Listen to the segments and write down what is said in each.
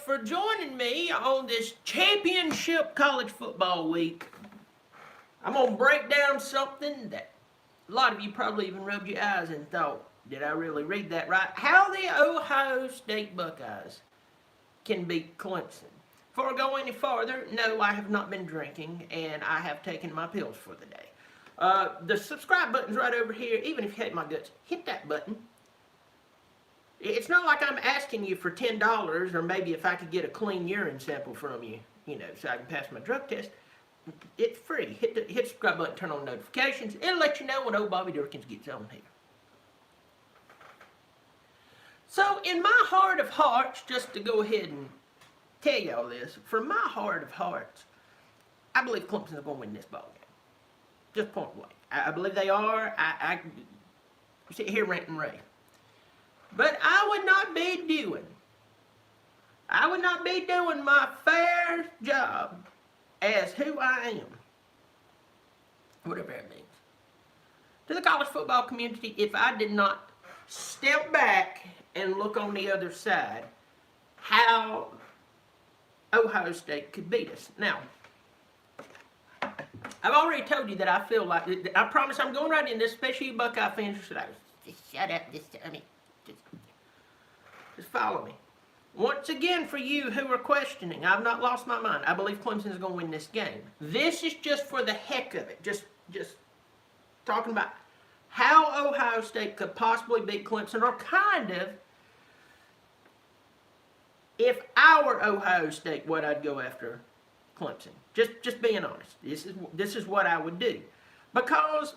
for joining me on this championship college football week. I'm going to break down something that a lot of you probably even rubbed your eyes and thought, did I really read that right? How the Ohio State Buckeyes can beat Clemson. Before I go any farther, no, I have not been drinking, and I have taken my pills for the day. The subscribe button's right over here. Even if you hate my guts, hit that button. It's not like I'm asking you for $10, or maybe if I could get a clean urine sample from you, so I can pass my drug test. It's free. Hit the subscribe button, turn on notifications. It'll let you know when Ole Bobby Dirkens gets on here. So, in my heart of hearts, just to go ahead and tell y'all this, from my heart of hearts, I believe Clemson's going to win this ball game. Just point blank. I believe they are. I sit here ranting and rave. But I would not be doing my fair job as who I am, whatever that means, to the college football community if I did not step back and look on the other side how Ohio State could beat us. Now, I've already told you that I feel like, I promise I'm going right in this, especially you Buckeye fans who said, just shut up, just follow me. Once again, for you who are questioning, I've not lost my mind. I believe Clemson is going to win this game. This is just for the heck of it. Just talking about how Ohio State could possibly beat Clemson, or kind of, if our Ohio State, what I'd go after Clemson. Just being honest. This is what I would do. Because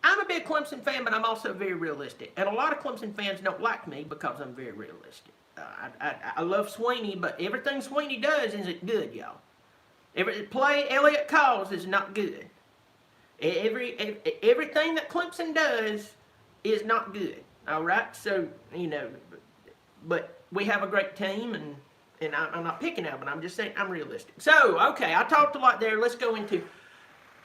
I'm a big Clemson fan, but I'm also very realistic. And a lot of Clemson fans don't like me because I'm very realistic. I love Sweeney, but everything Sweeney does isn't good, y'all. Every play Elliott calls is not good. Everything that Clemson does is not good. All right? So, but we have a great team, and I'm not picking out, but I'm just saying I'm realistic. So, okay, I talked a lot there. Let's go into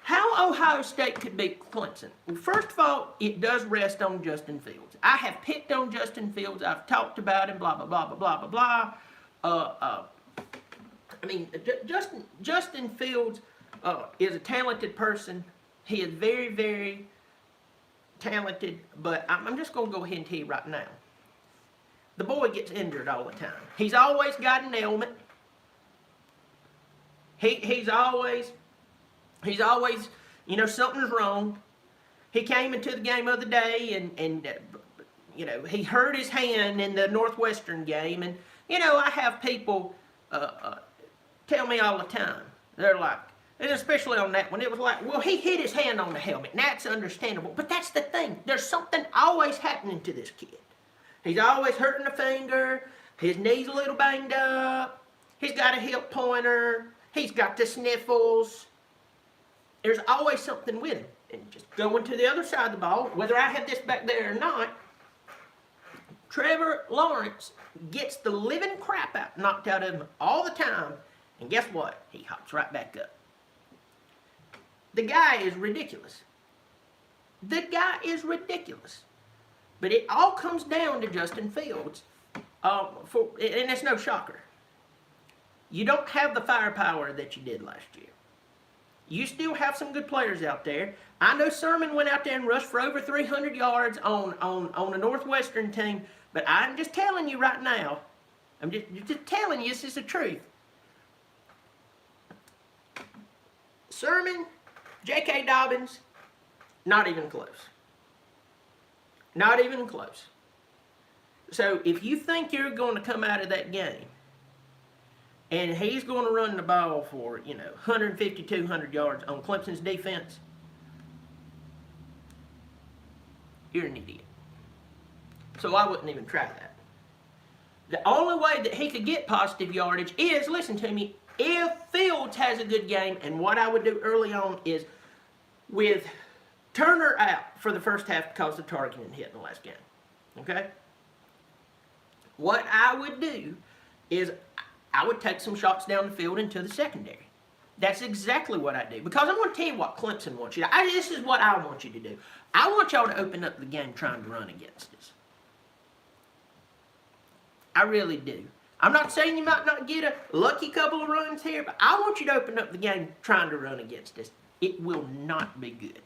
how Ohio State could beat Clemson. Well, first of all, it does rest on Justin Fields. I have picked on Justin Fields. I've talked about him, blah, blah, blah, blah, blah, blah, blah. Justin Fields is a talented person. He is very, very talented, but I'm just going to go ahead and tell you right now. The boy gets injured all the time. He's always got an ailment. He's always, something's wrong. He came into the game the other day and he hurt his hand in the Northwestern game. And, I have people tell me all the time. They're like, and especially on that one, it was like, well, he hit his hand on the helmet. And that's understandable. But that's the thing. There's something always happening to this kid. He's always hurting a finger. His knee's a little banged up. He's got a hip pointer. He's got the sniffles. There's always something with him. And just going to the other side of the ball, whether I have this back there or not, Trevor Lawrence gets the living crap knocked out of him all the time. And guess what? He hops right back up. The guy is ridiculous. The guy is ridiculous. But it all comes down to Justin Fields. And it's no shocker. You don't have the firepower that you did last year. You still have some good players out there. I know Sermon went out there and rushed for over 300 yards on a Northwestern team, but I'm just telling you right now, I'm just telling you, this is the truth. Sermon, J.K. Dobbins, not even close. Not even close. So if you think you're going to come out of that game and he's going to run the ball for, 150, 200 yards on Clemson's defense, you're an idiot. So I wouldn't even try that. The only way that he could get positive yardage is, listen to me, if Fields has a good game, and what I would do early on is with Turner out for the first half because of targeting hit in the last game. Okay? What I would do is I would take some shots down the field into the secondary. That's exactly what I do. Because I'm going to tell you what Clemson wants you to do. This is what I want you to do. I want y'all to open up the game trying to run against us. I really do. I'm not saying you might not get a lucky couple of runs here, but I want you to open up the game trying to run against us. It will not be good.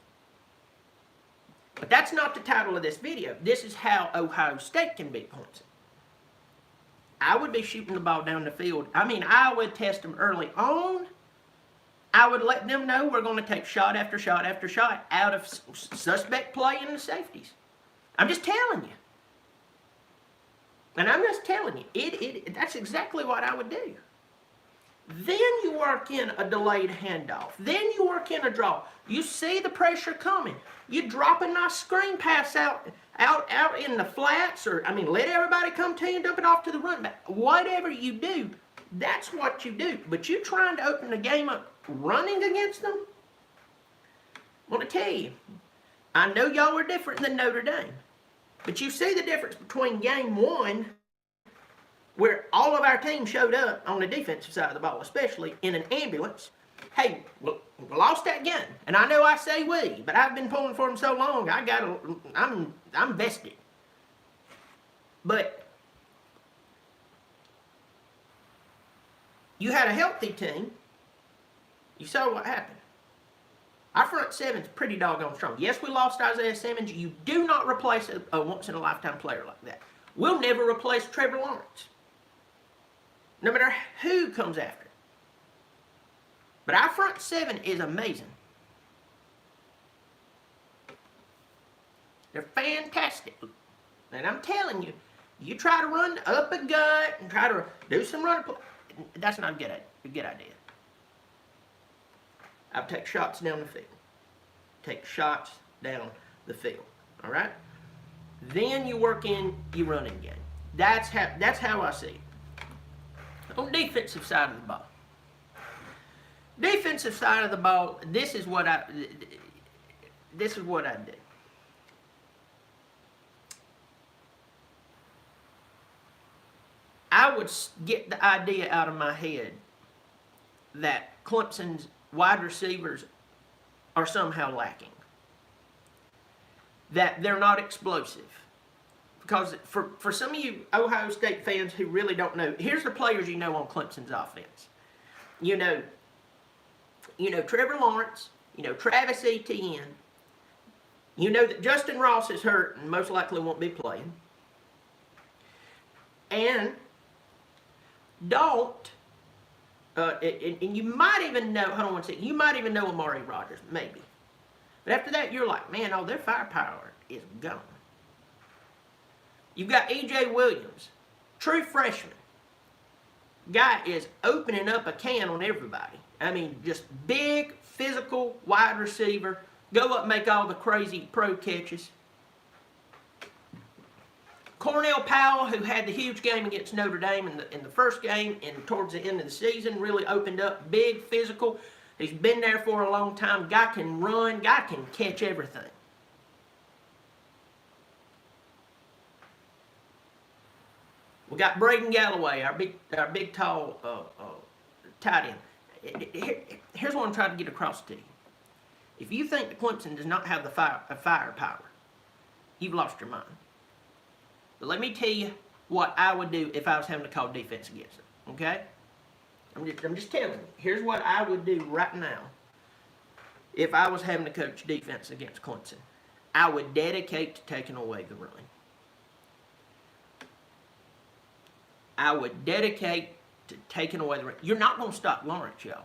But that's not the title of this video. This is how Ohio State can beat Clemson. I would be shooting the ball down the field. I mean, I would test them early on. I would let them know we're going to take shot after shot after shot out of suspect play in the safeties. I'm just telling you. And I'm just telling you, that's exactly what I would do. Then you work in a delayed handoff. Then you work in a draw. You see the pressure coming. You drop a nice screen pass out in the flats, or, I mean, let everybody come to you and dump it off to the run back. Whatever you do, that's what you do. But you trying to open the game up running against them? I want to tell you, I know y'all are different than Notre Dame. But you see the difference between game one, where all of our team showed up on the defensive side of the ball, especially in an ambulance. Hey, we lost that game. And I know I say we, but I've been pulling for them so long, I'm vested. But you had a healthy team. You saw what happened. Our front seven's pretty doggone strong. Yes, we lost Isaiah Simmons. You do not replace a once-in-a-lifetime player like that. We'll never replace Trevor Lawrence, no matter who comes after. But our front seven is amazing. They're fantastic. And I'm telling you, you try to run up a gut and try to do some run play, that's not a good idea. I'll take shots down the field. Take shots down the field. All right? Then you work in your running game. That's how I see it. On defensive side of the ball. Defensive side of the ball, this is what I do. I would get the idea out of my head that Clemson's wide receivers are somehow lacking. That they're not explosive. Because for some of you Ohio State fans who really don't know, here's the players you know on Clemson's offense. You know Trevor Lawrence, you know Travis Etienne, you know that Justin Ross is hurt and most likely won't be playing. And and you might even know, hold on one second, you might even know Amari Rodgers, maybe. But after that, you're like, man, all their firepower is gone. You've got E.J. Williams, true freshman. Guy is opening up a can on everybody. I mean, just big, physical, wide receiver. Go up and make all the crazy pro catches. Cornell Powell, who had the huge game against Notre Dame in the first game and towards the end of the season, really opened up, big, physical. He's been there for a long time. Guy can run. Guy can catch everything. We got Braden Galloway, our big tall tight end. Here's what I'm trying to get across to you. If you think that Clemson does not have the firepower, you've lost your mind. But let me tell you what I would do if I was having to call defense against them. Okay? I'm just telling you. Here's what I would do right now if I was having to coach defense against Clemson. I would dedicate to taking away the run. I would dedicate to taking away the run. You're not going to stop Lawrence, y'all.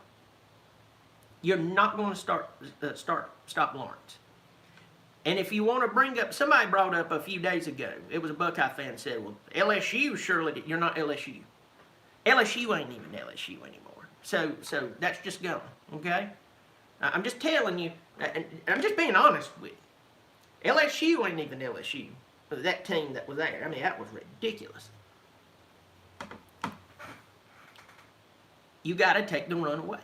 You're not going to stop Lawrence. And if you want to bring up, somebody brought up a few days ago, it was a Buckeye fan said, well, LSU surely did. You're not LSU. LSU ain't even LSU anymore. So that's just gone, okay? I'm just telling you, and I'm just being honest with you. LSU ain't even LSU. That team that was there, I mean, that was ridiculous. You got to take the run away.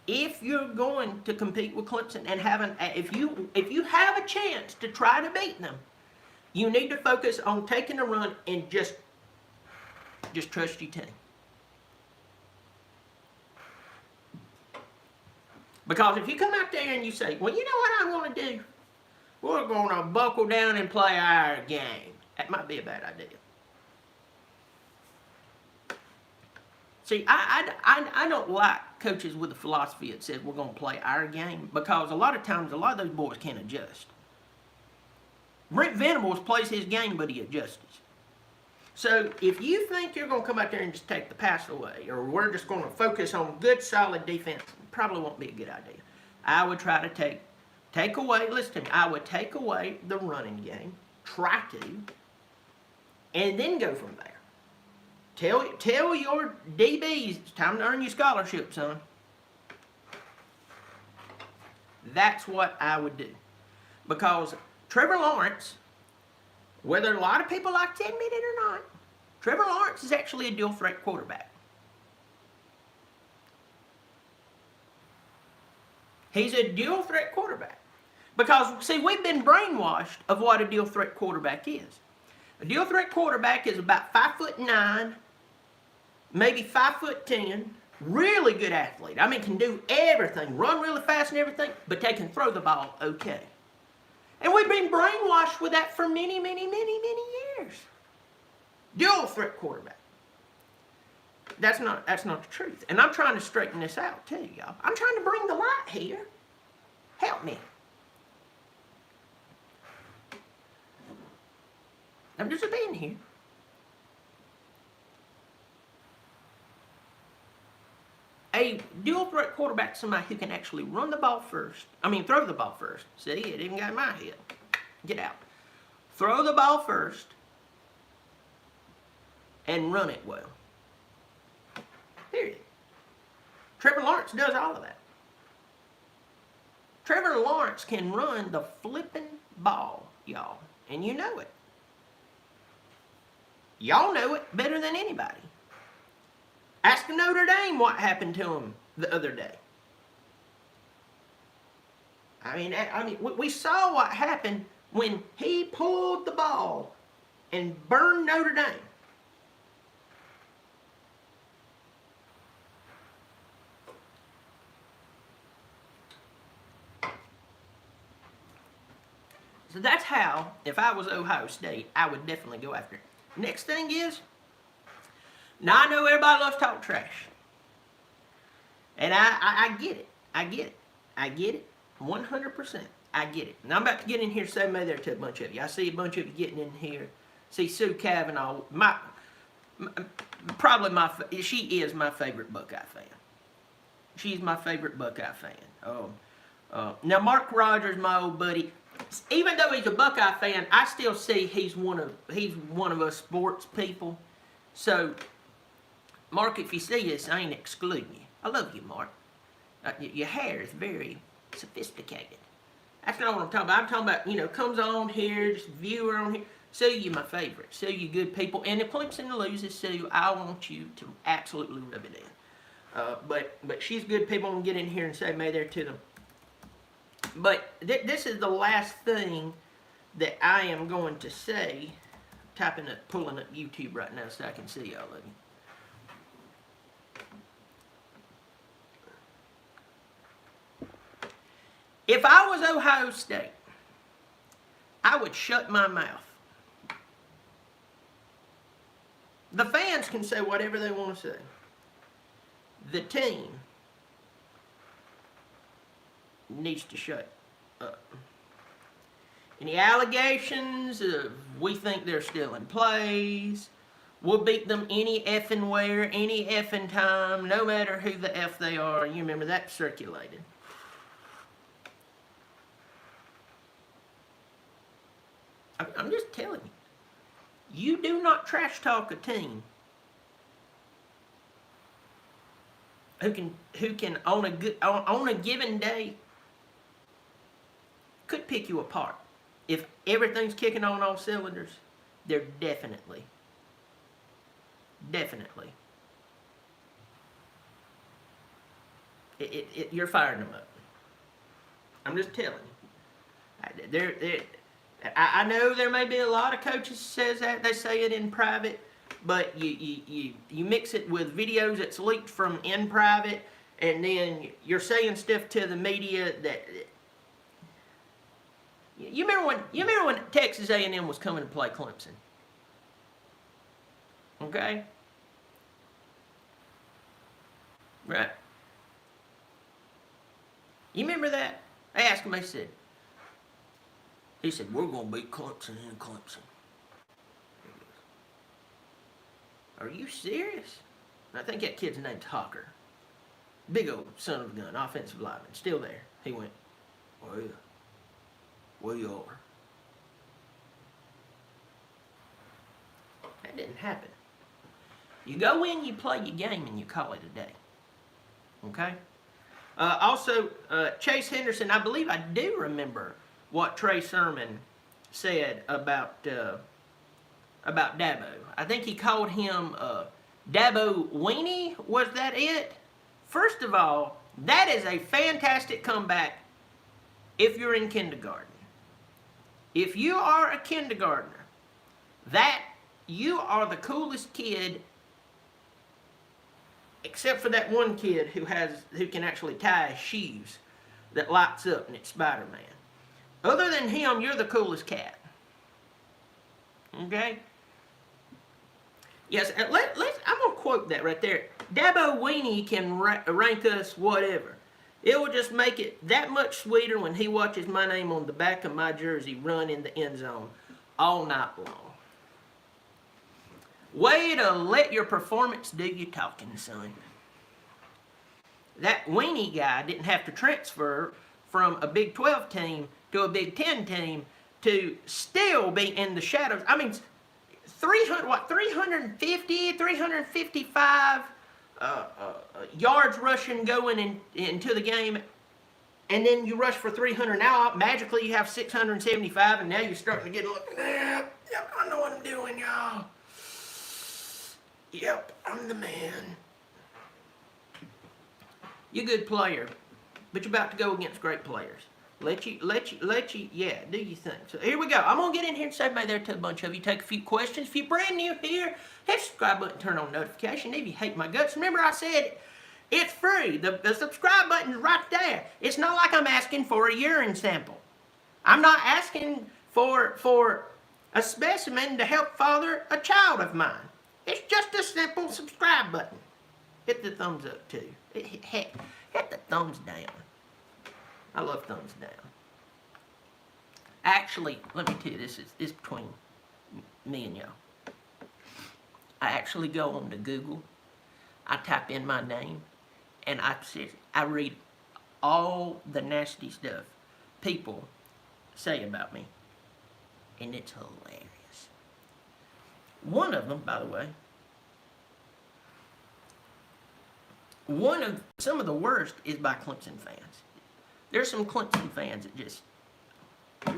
If you're going to compete with Clemson and if you have a chance to try to beat them, you need to focus on taking the run and just trust your team. Because if you come out there and you say, well, you know what I'm going to do? We're going to buckle down and play our game. That might be a bad idea. See, I don't like coaches with a philosophy that says we're going to play our game, because a lot of times, a lot of those boys can't adjust. Brent Venables plays his game, but he adjusts. So if you think you're going to come out there and just take the pass away, or we're just going to focus on good, solid defense, probably won't be a good idea. I would try to take away, listen to me, I would take away the running game, try to, and then go from there. Tell your DBs, it's time to earn your scholarship, son. That's what I would do. Because Trevor Lawrence, whether a lot of people like to admit it or not, Trevor Lawrence is actually a dual threat quarterback. He's a dual threat quarterback. Because, see, we've been brainwashed of what a dual threat quarterback is. A dual threat quarterback is about 5'9", maybe 5'10", really good athlete. I mean, can do everything, run really fast and everything, but they can throw the ball okay. And we've been brainwashed with that for many, many, many, many years. Dual threat quarterback. That's not the truth. And I'm trying to straighten this out too, y'all. I'm trying to bring the light here. Help me. I'm just being here. A dual threat quarterback is somebody who can actually run the ball first. I mean, throw the ball first. See, it even got in my head. Get out. Throw the ball first and run it well. Period. Trevor Lawrence does all of that. Trevor Lawrence can run the flipping ball, y'all, and you know it. Y'all know it better than anybody. Ask Notre Dame what happened to him the other day. I mean, we saw what happened when he pulled the ball and burned Notre Dame. So that's how, if I was Ohio State, I would definitely go after it. Next thing is, now I know everybody loves to talk trash. And I get it. I get it. 100%. I get it. And I'm about to get in here, say maybe there to a bunch of you. I see a bunch of you getting in here. See Sue Kavanaugh, she is my favorite Buckeye fan. She's my favorite Buckeye fan. Now Mark Rogers, my old buddy, even though he's a Buckeye fan, I still see he's one of us sports people. So, Mark, if you see this, I ain't excluding you. I love you, Mark. Your hair is very sophisticated. That's not what I'm talking about. I'm talking about, comes on here, just viewer on here. Sue, you my favorite. Sue, you good people. And if Clemson loses, Sue, I want you to absolutely rub it in. But she's good people. I'm going to get in here and say may there to them. But this is the last thing that I am going to say. Pulling up YouTube right now so I can see all of you. If I was Ohio State, I would shut my mouth. The fans can say whatever they want to say. The team needs to shut up. Any allegations of we think they're still in place, we'll beat them any effing where, any effing time, no matter who the F they are. You remember that circulated. I'm just telling you. You do not trash talk a team who can on a given day could pick you apart. If everything's kicking on all cylinders, they're definitely. You're firing them up. I'm just telling you. I know there may be a lot of coaches says that, they say it in private, but you mix it with videos that's leaked from in private, and then you're saying stuff to the media that. You remember when Texas A&M was coming to play Clemson? Okay? Right. You remember that? I asked him, he said, we're going to beat Clemson in Clemson. Are you serious? I think that kid's name's Hawker. Big old son of a gun, offensive lineman, still there. He went, well, yeah, we are. That didn't happen. You go in, you play your game, and you call it a day. Okay? Also, Chase Henderson, I believe I do remember what Trey Sermon said about Dabo. I think he called him Dabo Weenie. Was that it? First of all, that is a fantastic comeback if you're in kindergarten. If you are a kindergartner, you are the coolest kid, except for that one kid who can actually tie his shoes that lights up and it's Spider-Man. Other than him, you're the coolest cat. Okay? Yes, I'm going to quote that right there. Dabo Weenie can rank us whatever. It will just make it that much sweeter when he watches my name on the back of my jersey run in the end zone all night long. Way to let your performance do your talking, son. That Weenie guy didn't have to transfer from a Big 12 team to a Big 10 team to still be in the shadows. I mean, 350, 355 yards rushing going into the game, and then you rush for 300. Now, magically, you have 675, and now you're starting to get a look. Yeah, I know what I'm doing, y'all. Yep, I'm the man. You're a good player, but you're about to go against great players. Let you, yeah, do your thing. So here we go. I'm going to get in here and say bye there to a bunch of you. Take a few questions. If you're brand new here, hit the subscribe button, turn on notification. If you hate my guts, remember I said it's free. The subscribe button's right there. It's not like I'm asking for a urine sample. I'm not asking for a specimen to help father a child of mine. It's just a simple subscribe button. Hit the thumbs up, too. Heck, hit the thumbs down. I love thumbs down. Actually, let me tell you, this is between me and y'all. I actually go on to Google, I type in my name, and I read all the nasty stuff people say about me, and it's hilarious. One of them, by the way, some of the worst is by Clemson fans. There's some Clemson fans that just,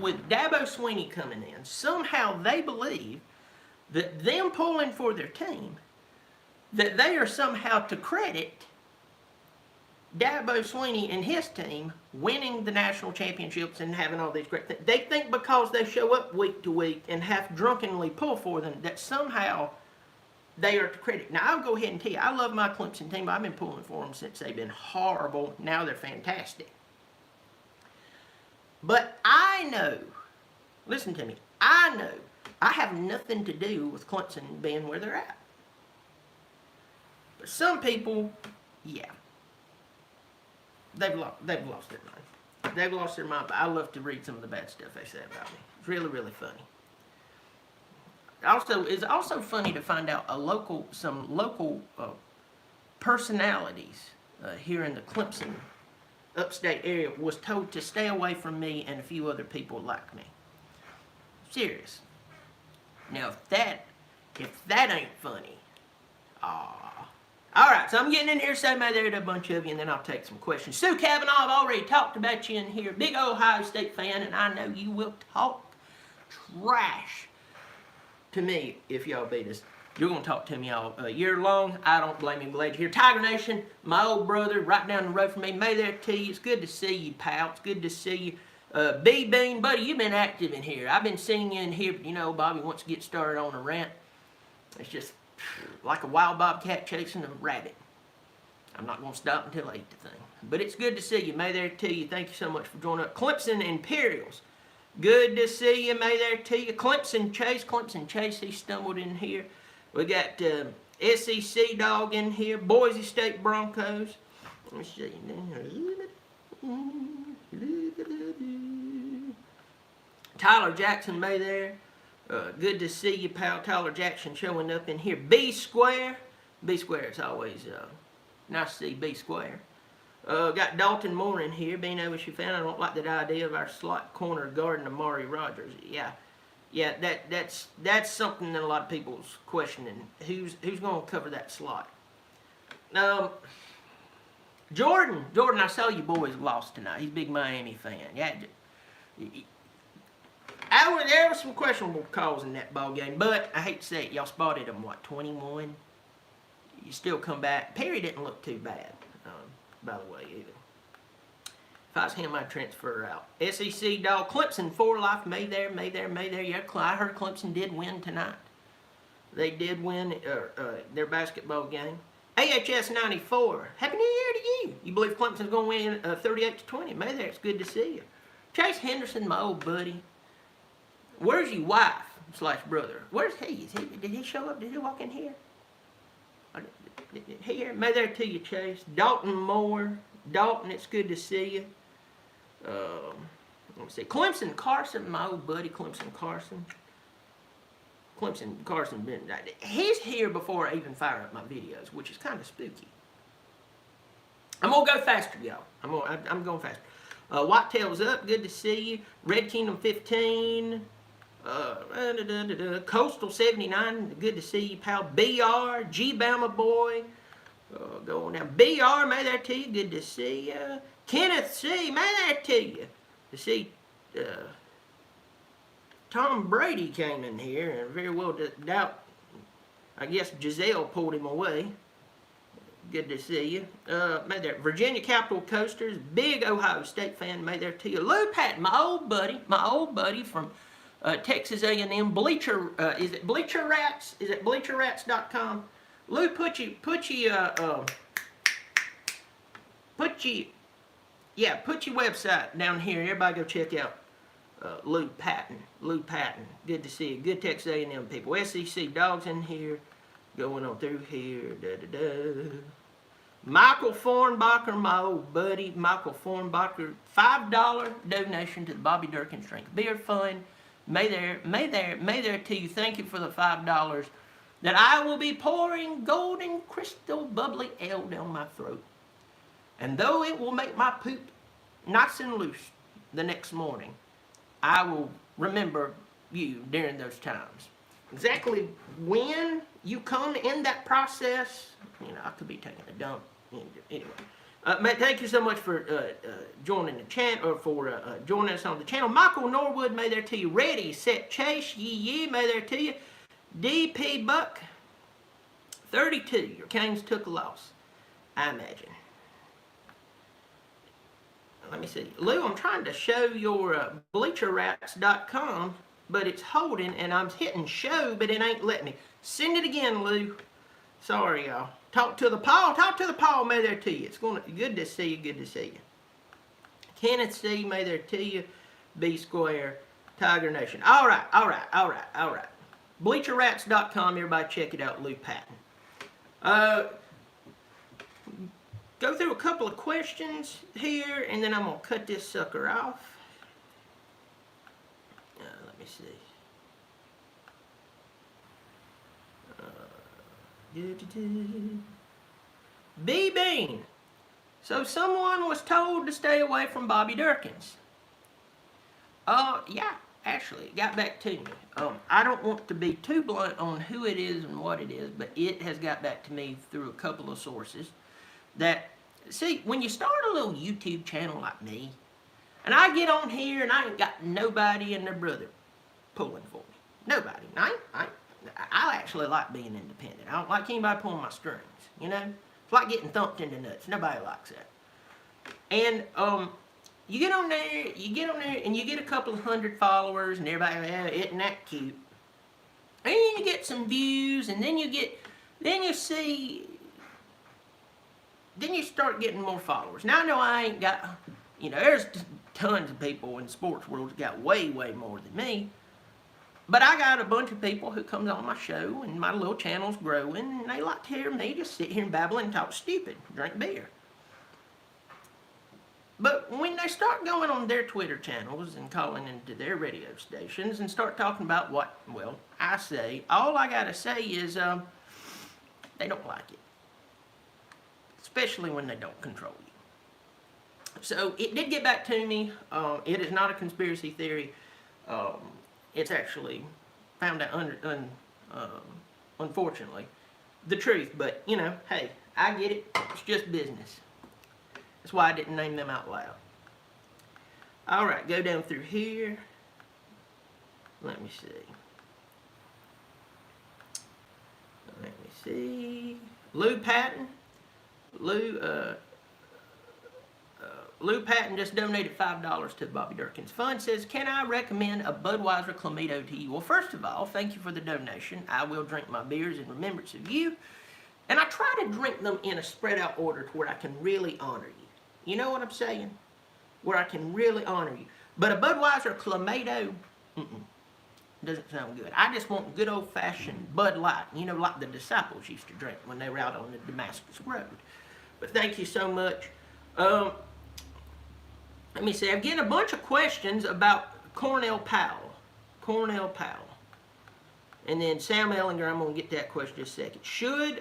with Dabo Swinney coming in, somehow they believe that them pulling for their team, that they are somehow to credit Dabo Swinney and his team winning the national championships and having all these great things. They think because they show up week to week and half drunkenly pull for them, that somehow they are to credit. Now, I'll go ahead and tell you, I love my Clemson team. I've been pulling for them since they've been horrible. Now they're fantastic. But I know, listen to me, I know I have nothing to do with Clemson being where they're at. But some people, yeah, they've lost their mind. They've lost their mind, but I love to read some of the bad stuff they say about me. It's really, really funny. It's also funny to find out some local personalities here in the Clemson upstate area was told to stay away from me and a few other people like me. Serious. Now, if that ain't funny, Alright, so I'm getting in here, say my there to a bunch of you, and then I'll take some questions. Sue Kavanaugh, I've already talked about you in here. Big Ohio State fan, and I know you will talk trash to me if y'all beat us. You're going to talk to me all year long. I don't blame you. Glad you're here. Tiger Nation, my old brother, right down the road from me. May there to you. It's good to see you, pal. It's good to see you. B-Bean, buddy, you've been active in here. I've been seeing you in here, but you know, Bobby wants to get started on a rant. It's just like a wild bobcat chasing a rabbit. I'm not going to stop until I eat the thing. But it's good to see you. May there to you. Thank you so much for joining up. Clemson Imperials. Good to see you. May there to you. Clemson Chase, he stumbled in here. We got SEC dog in here. Boise State Broncos. Let me see. Tyler Jackson May there. Good to see you, pal. Tyler Jackson showing up in here. B Square. B Square, it's always nice to see B Square. Got Dalton Moore in here. Being OSU fan, I don't like that idea of our slot corner guarding Amari Rogers. Yeah, that's something that a lot of people's questioning. Who's going to cover that slot? Jordan, I saw you boys lost tonight. He's a big Miami fan. Yeah, there were some questionable calls in that ball game, but I hate to say it, y'all spotted them, 21? You still come back. Perry didn't look too bad, by the way, either. If I was him, I'd transfer out. SEC dog, Clemson for life, May there. Yeah, I heard Clemson did win tonight. They did win their basketball game. AHS 94, Happy New Year to you. You believe Clemson's going to win 38-20? May there, it's good to see you. Chase Henderson, my old buddy. Where's your wife/brother? Where's he? Did he show up? Did he walk in here? Here, May there to you, Chase. Dalton Moore. Dalton, it's good to see you. Let me see. Clemson Carson, my old buddy, Clemson Carson. He's here before I even fire up my videos, which is kind of spooky. I'm going to go faster, y'all. I'm going faster. Whitetail's up, good to see you. Red Kingdom 15. Coastal 79, good to see you, pal. BR, G-Bama boy. Going down. BR, May there to you, good to see you. Kenneth C, May there to you. To see Tom Brady came in here, and very well doubt, I guess Giselle pulled him away. Good to see you. May there. Virginia Capital Coasters, big Ohio State fan, May there to you. Lou Patton, my old buddy from Texas A&M. Bleacher, is it Bleacher Rats? Is it BleacherRats.com? Lou, put your website down here. Everybody go check out Lou Patton. Good to see you. Good Texas A&M people. SEC dogs in here. Going on through here. Michael Fornbacher, my old buddy. Michael Fornbacher, $5 donation to the Bobby Dirkens Drink Beer Fund. May there to you. Thank you for the $5 that I will be pouring golden crystal bubbly ale down my throat. And though it will make my poop nice and loose the next morning, I will remember you during those times. Exactly when you come in that process, I could be taking a dump. Anyway, thank you so much for joining the channel, or for joining us on the channel. Michael Norwood, may there to you. Ready, set, chase, yee, may there to you. DP Buck, 32. Your Canes took a loss, I imagine. Let me see. Lou, I'm trying to show your BleacherRats.com, but it's holding, and I'm hitting show, but it ain't letting me. Send it again, Lou. Sorry, y'all. Talk to the Paul, may there to you. It's good to see you. Kenneth C, may there to you. B Square, Tiger Nation. All right. BleacherRats.com, everybody check it out, Lou Patton. Go through a couple of questions here, and then I'm going to cut this sucker off. Let me see. B-Bean. So someone was told to stay away from Bobby Dirkens. Yeah, actually, it got back to me. I don't want to be too blunt on who it is and what it is, but it has got back to me through a couple of sources. That, see, when you start a little YouTube channel like me, and I get on here and I ain't got nobody and their brother pulling for me. Nobody. I actually like being independent. I don't like anybody pulling my strings, It's like getting thumped in the nuts. Nobody likes that. And you get on there and you get a couple of hundred followers, and everybody, isn't that cute? And you get some views, and then you start getting more followers. Now I know I ain't got, there's tons of people in the sports world that got way, way more than me. But I got a bunch of people who comes on my show, and my little channel's growing, and they like to hear me just sit here and babble and talk stupid, drink beer. But when they start going on their Twitter channels and calling into their radio stations and start talking about what, well, I say, all I gotta say is they don't like it. Especially when they don't control you. So it did get back to me. It is not a conspiracy theory. It's actually found out, unfortunately, the truth. But, you know, hey, I get it. It's just business. That's why I didn't name them out loud. Alright, go down through here. Let me see. Lou Patton. Lou Patton just donated $5 to Bobby Dirkens Fund. Says, can I recommend a Budweiser Clamato to you? Well, first of all, thank you for the donation. I will drink my beers in remembrance of you. And I try to drink them in a spread out order to where I can really honor you. You know what I'm saying? Where I can really honor you. But a Budweiser Clamato, doesn't sound good. I just want good old-fashioned Bud Light. You know, like the disciples used to drink when they were out on the Damascus Road. But thank you so much. Let me see. I'm getting a bunch of questions about Cornell Powell. And then Sam Ellinger, I'm going to get to that question in just a second. Should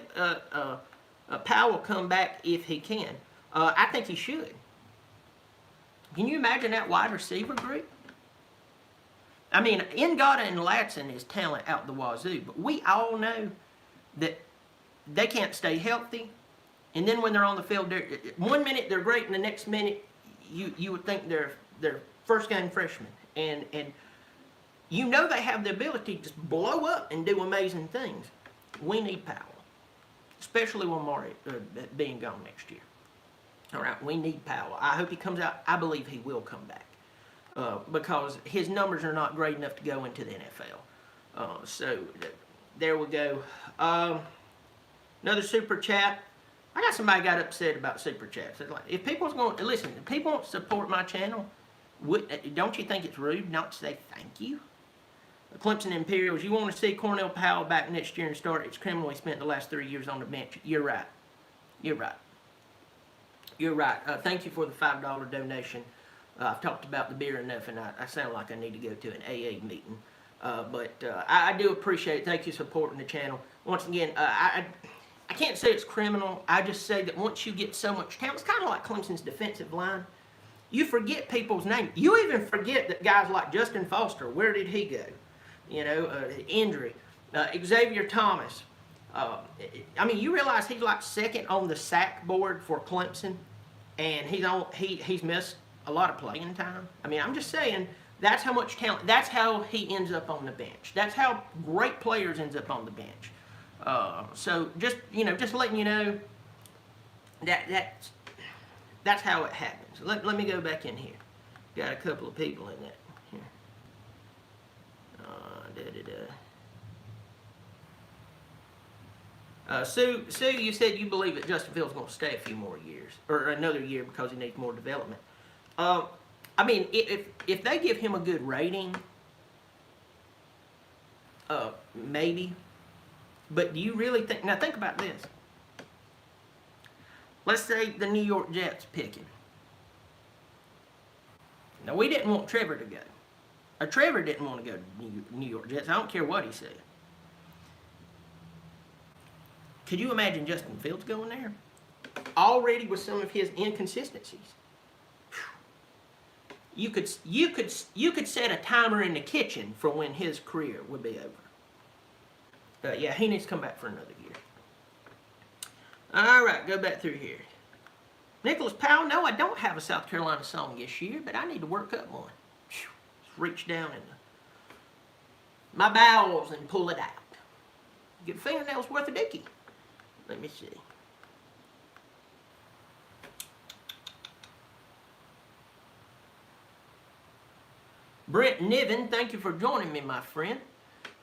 Powell come back if he can? I think he should. Can you imagine that wide receiver group? I mean, Ngata and Latson is talent out the wazoo, but we all know that they can't stay healthy. And then when they're on the field, 1 minute they're great, and the next minute you would think they're first game freshmen. And you know they have the ability to just blow up and do amazing things. We need Powell, especially with Maury being gone next year. All right, we need Powell. I hope he comes out. I believe he will come back because his numbers are not great enough to go into the NFL. So there we go. Another super chat. I got somebody got upset about super chats. It's like, if people's going to listen, if people want to support my channel, don't you think it's rude not to say thank you? Clemson Imperials, you want to see Cornell Powell back next year and start his criminal he spent the last 3 years on the bench. You're right. Thank you for the $5 donation. I've talked about the beer enough, and I sound like I need to go to an AA meeting. But I do appreciate it. Thank you for supporting the channel. Once again, I can't say it's criminal. I just say that once you get so much talent, it's kind of like Clemson's defensive line. You forget people's names. You even forget that guys like Justin Foster, where did he go? You know, injury. Xavier Thomas. I mean, you realize he's like second on the sack board for Clemson, and he's missed a lot of playing time. I mean, I'm just saying, that's how much talent. That's how he ends up on the bench. That's how great players ends up on the bench. So just letting you know that's how it happens. Let me go back in here. Got a couple of people in that here. Sue, you said you believe that Justin Fields is going to stay a few more years, or another year, because he needs more development. I mean, if they give him a good rating, maybe. But do you really think... Now, think about this. Let's say the New York Jets pick him. Now, we didn't want Trevor to go. Trevor didn't want to go to New York Jets. I don't care what he said. Could you imagine Justin Fields going there? Already with some of his inconsistencies. You could set a timer in the kitchen for when his career would be over. Yeah, he needs to come back for another year. All right, go back through here. Nicholas Powell, no, I don't have a South Carolina song this year, but I need to work up one. Just reach down in my bowels and pull it out. Get a fingernail's worth of dookie. Let me see. Brent Niven, thank you for joining me, my friend.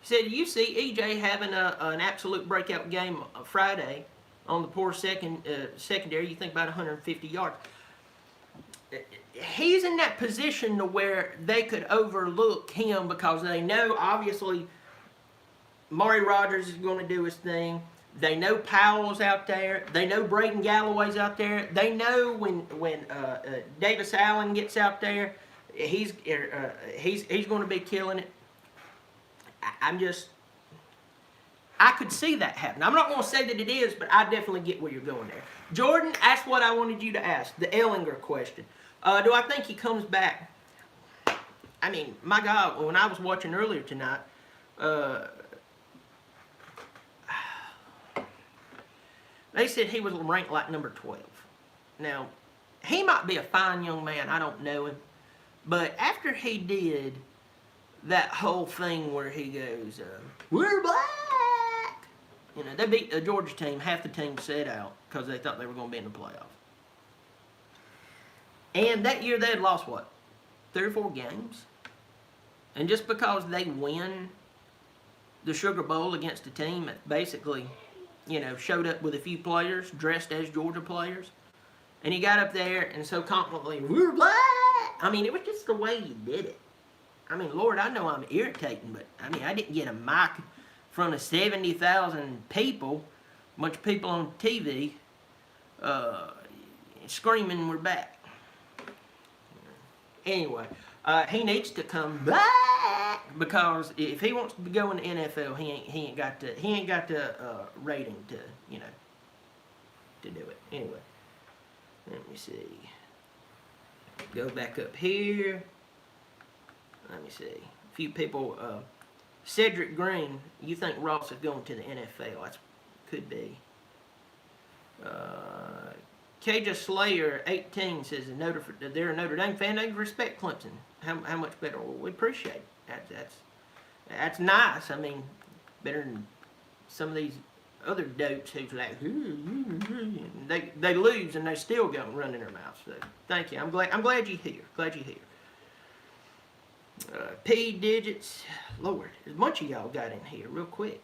He said, you see EJ having an absolute breakout game Friday on the poor secondary. You think about 150 yards. he's in that position to where they could overlook him because they know, obviously, Maury Rogers is going to do his thing. They know Powell's out there. They know Braden Galloway's out there. They know when Davis Allen gets out there, he's going to be killing it. I could see that happen. I'm not going to say that it is, but I definitely get where you're going there. Jordan, that's what I wanted you to ask, the Ellinger question. Do I think he comes back? I mean, my God, when I was watching earlier tonight, they said he was ranked like number 12. Now, he might be a fine young man. I don't know him. But after he did that whole thing where he goes, we're black. You know, they beat the Georgia team. Half the team sat out because they thought they were going to be in the playoff. And that year they had lost, what, 3 or 4 games? And just because they win the Sugar Bowl against a team that basically, you know, showed up with a few players dressed as Georgia players, and he got up there and so confidently, we're black. I mean, it was just the way he did it. I mean, Lord, I know I'm irritating, but I mean, I didn't get a mic in front of 70,000 people, a bunch of people on TV, screaming, we're back. Anyway, he needs to come back because if he wants to go in the NFL, he ain't got the rating to, you know, to do it. Anyway, let me see. Go back up here. Let me see. A few people. Cedric Green, you think Ross is going to the NFL? That could be. KJ Slayer, 18, says they're a Notre Dame fan. They respect Clemson. How much better? Well, we appreciate it. That's nice. I mean, better than some of these other dopes who's like, they lose and they still go and run in their mouths. So thank you. I'm glad you're here. Glad you're here. P digits. Lord, there's a bunch of y'all got in here real quick.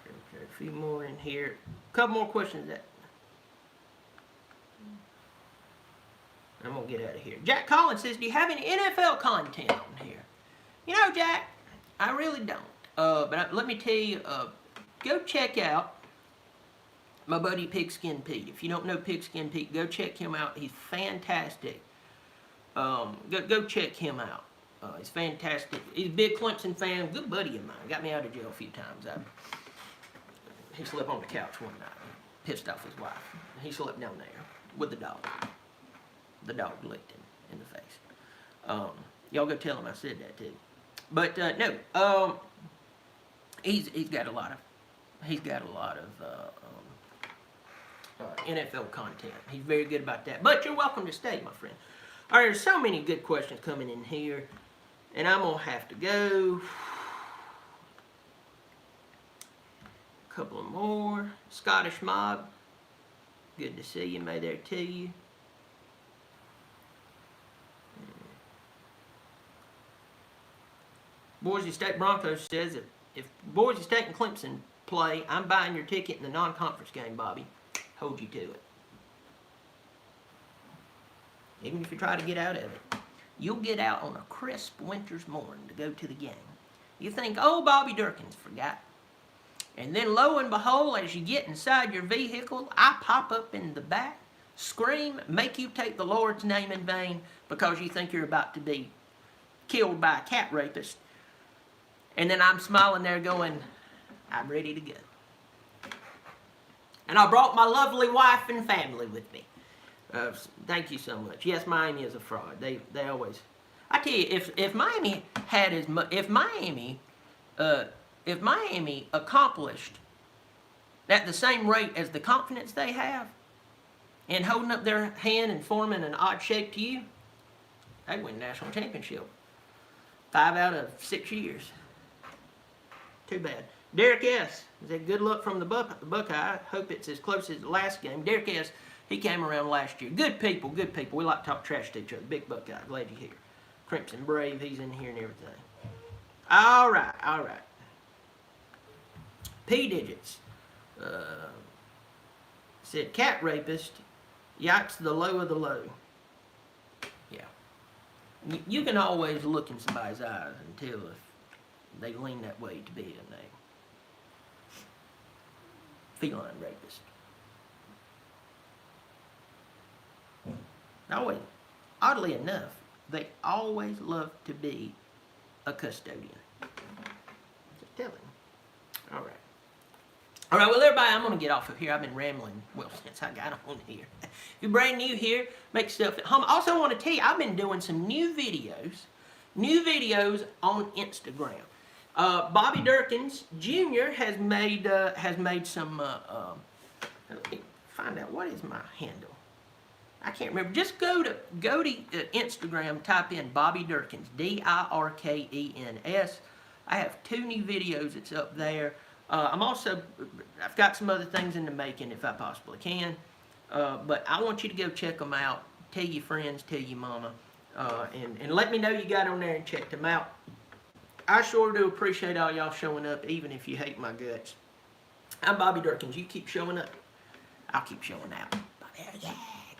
Okay, a few more in here. A couple more questions that I'm going to get out of here. Jack Collins says, do you have any NFL content on here? You know, Jack, I really don't. But let me tell you, go check out my buddy Pigskin Pete. If you don't know Pigskin Pete, go check him out. He's fantastic. Go check him out. He's fantastic. He's a big Clemson fan. Good buddy of mine. Got me out of jail a few times. He slept on the couch one night. Pissed off his wife. He slept down there with the dog. The dog licked him in the face. Y'all go tell him I said that too. But no, he's got a lot of NFL content. He's very good about that. But you're welcome to stay, my friend. All right, there's so many good questions coming in here, and I'm gonna have to go. A couple more. Scottish Mob, good to see you. May there to you. Boise State Broncos says that if Boise State and Clemson play, I'm buying your ticket in the non-conference game, Bobby. Hold you to it. Even if you try to get out of it, you'll get out on a crisp winter's morning to go to the game. You think, oh, Bobby Dirkens forgot. And then lo and behold, as you get inside your vehicle, I pop up in the back, scream, make you take the Lord's name in vain because you think you're about to be killed by a cat rapist. And then I'm smiling there going, I'm ready to go. And I brought my lovely wife and family with me. Thank you so much. Yes, Miami is a fraud. They always. I tell you, if Miami had as much, if Miami accomplished at the same rate as the confidence they have, in holding up their hand and forming an odd shape to you, they'd win the national championship. 5 out of 6 years. Too bad. Derek S. said, good luck from the Buckeye. Hope it's as close as the last game. Derek S. He came around last year. Good people, good people. We like to talk trash to each other. Big Buckeye, glad you're here. Crimson Brave, he's in here and everything. All right, all right. P digits. Said cat rapist Yike's the low of the low. Yeah. You can always look in somebody's eyes and tell if they lean that way to be a feline rapist. Always, oddly enough, they always love to be a custodian. Just telling you. All right. All right, well, everybody, I'm going to get off of here. I've been rambling, well, since I got on here. If you're brand new here, make stuff at home. Also, I want to tell you, I've been doing some new videos on Instagram. Bobby Dirkens Jr. has made some, let me find out, what is my handle? I can't remember. Just go to Instagram, type in Bobby Dirkens, Dirkens. I have 2 new videos that's up there. I've got some other things in the making if I possibly can. But I want you to go check them out. Tell your friends, tell your mama, and let me know you got on there and checked them out. I sure do appreciate all y'all showing up, even if you hate my guts. I'm Bobby Dirkens. You keep showing up, I'll keep showing out. Bobby, yeah.